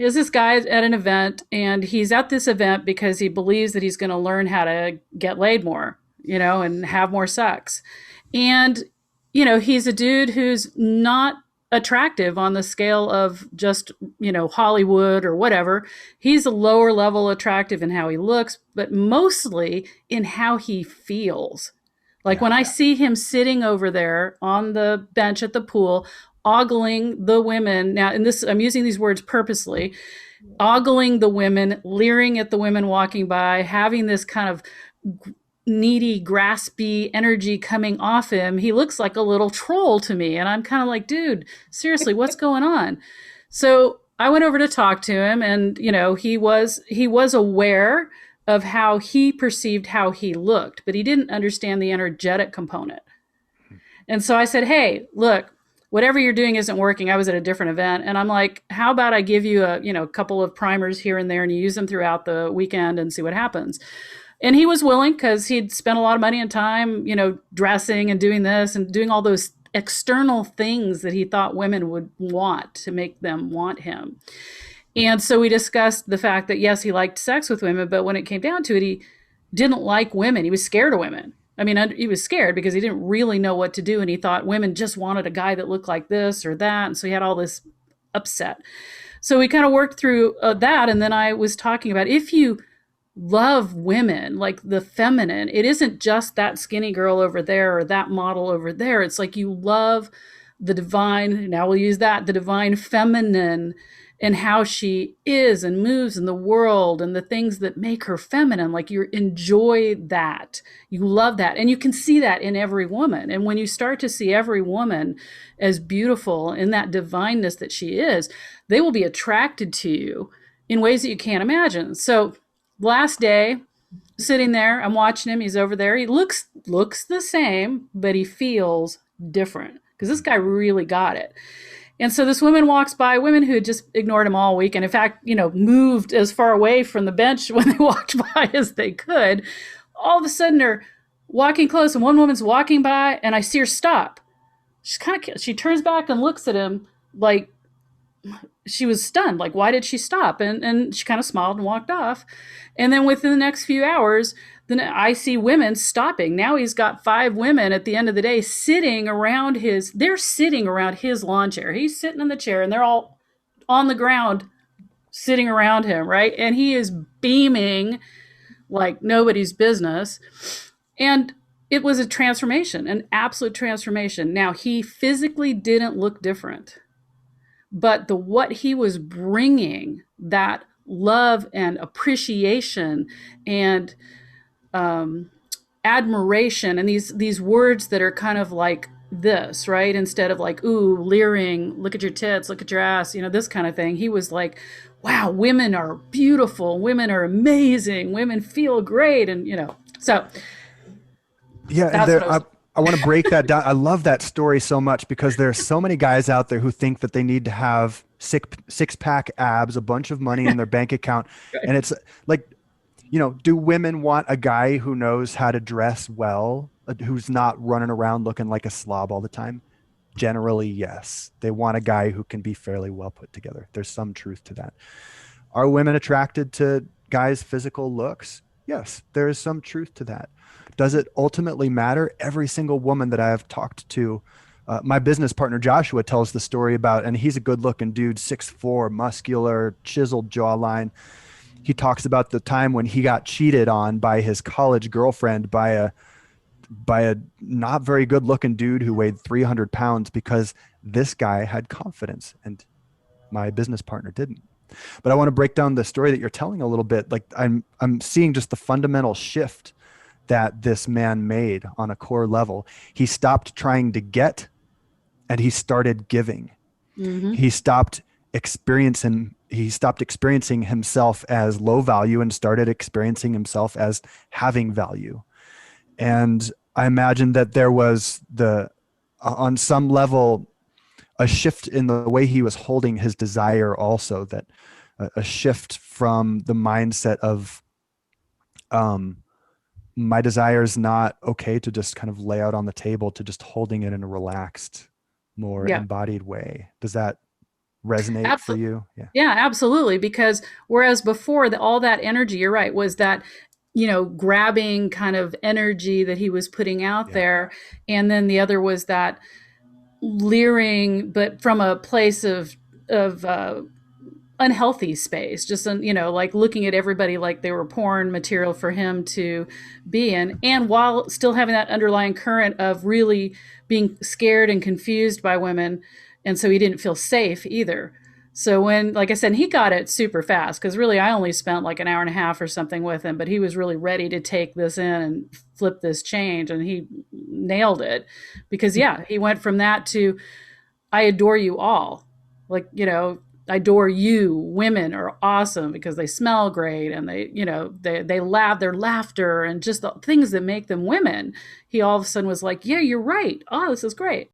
Here's this guy at an event, and he's at this event because he believes that he's going to learn how to get laid more, and have more sex. And, he's a dude who's not attractive on the scale of just, Hollywood or whatever. He's a lower level attractive in how he looks, but mostly in how he feels. Like Yeah. when I see him sitting over there on the bench at the pool, ogling the women. Now, in this, I'm using these words purposely, ogling the women, leering at the women walking by, having this kind of needy, graspy energy coming off him. He looks like a little troll to me. And I'm kind of like, dude, seriously, what's going on? So I went over to talk to him, and he was aware of how he perceived how he looked, but he didn't understand the energetic component. And so I said, hey, look, whatever you're doing isn't working. I was at a different event, and I'm like, how about I give you a couple of primers here and there, and you use them throughout the weekend and see what happens. And he was willing because he'd spent a lot of money and time, dressing and doing this and doing all those external things that he thought women would want to make them want him. And so we discussed the fact that yes, he liked sex with women, but when it came down to it, he didn't like women. He was scared of women. I mean, he was scared because he didn't really know what to do, and he thought women just wanted a guy that looked like this or that, and so he had all this upset. So we kind of worked through that, and then I was talking about if you love women, like the feminine, it isn't just that skinny girl over there or that model over there. It's like you love the divine, now we'll use that, the divine feminine, and how she is and moves in the world and the things that make her feminine. Like you enjoy that. You love that. And you can see that in every woman. And when you start to see every woman as beautiful in that divineness that she is, they will be attracted to you in ways that you can't imagine. So last day, sitting there, I'm watching him. He's over there. He looks the same, but he feels different because this guy really got it. And so this woman walks by, women who had just ignored him all week, and in fact, moved as far away from the bench when they walked by as they could. All of a sudden, they're walking close, and one woman's walking by, and I see her stop. She turns back and looks at him like she was stunned. Like, why did she stop? And she kind of smiled and walked off. And then within the next few hours, then I see women stopping. Now he's got 5 women at the end of the day they're sitting around his lawn chair. He's sitting in the chair, and they're all on the ground sitting around him, right? And he is beaming like nobody's business. And it was a transformation, an absolute transformation. Now, he physically didn't look different, but what he was bringing, that love and appreciation and admiration, and these words that are kind of like this, right? Instead of like, ooh, leering, look at your tits, look at your ass, this kind of thing. He was like, wow, women are beautiful, women are amazing, women feel great, and so Yeah, and that's what there I was. I want to break that down. I love that story so much because there are so many guys out there who think that they need to have six pack abs, a bunch of money in their bank account, and it's like, do women want a guy who knows how to dress well, who's not running around looking like a slob all the time? Generally, yes. They want a guy who can be fairly well put together. There's some truth to that. Are women attracted to guys' physical looks? Yes, there is some truth to that. Does it ultimately matter? Every single woman that I have talked to, my business partner Joshua tells the story about, and he's a good looking dude, 6'4", muscular, chiseled jawline. He talks about the time when he got cheated on by his college girlfriend by a not very good looking dude who weighed 300 pounds because this guy had confidence and my business partner didn't. But I want to break down the story that you're telling a little bit. Like I'm seeing just the fundamental shift that this man made on a core level. He stopped trying to get and he started giving. Mm-hmm. He stopped experiencing himself as low value and started experiencing himself as having value. And I imagine that there was on some level, a shift in the way he was holding his desire also, that a shift from the mindset of, my desire is not okay to just kind of lay out on the table, to just holding it in a relaxed, more Yeah. embodied way. Does that resonate for Absolutely. you? Yeah. Yeah, absolutely. Because whereas before, all that energy, you're right, was that, grabbing kind of energy that he was putting out Yeah. there. And then the other was that leering, but from a place of unhealthy space, just like looking at everybody like they were porn material for him to be in, and while still having that underlying current of really being scared and confused by women, and so he didn't feel safe either. So when, like I said, he got it super fast, because really I only spent like an hour and a half or something with him, but he was really ready to take this in and flip this change, and he nailed it. Because yeah, he went from that to I adore you all. Like, I adore you. Women are awesome because they smell great, and they laugh, their laughter and just the things that make them women. He all of a sudden was like, yeah, you're right. Oh, this is great.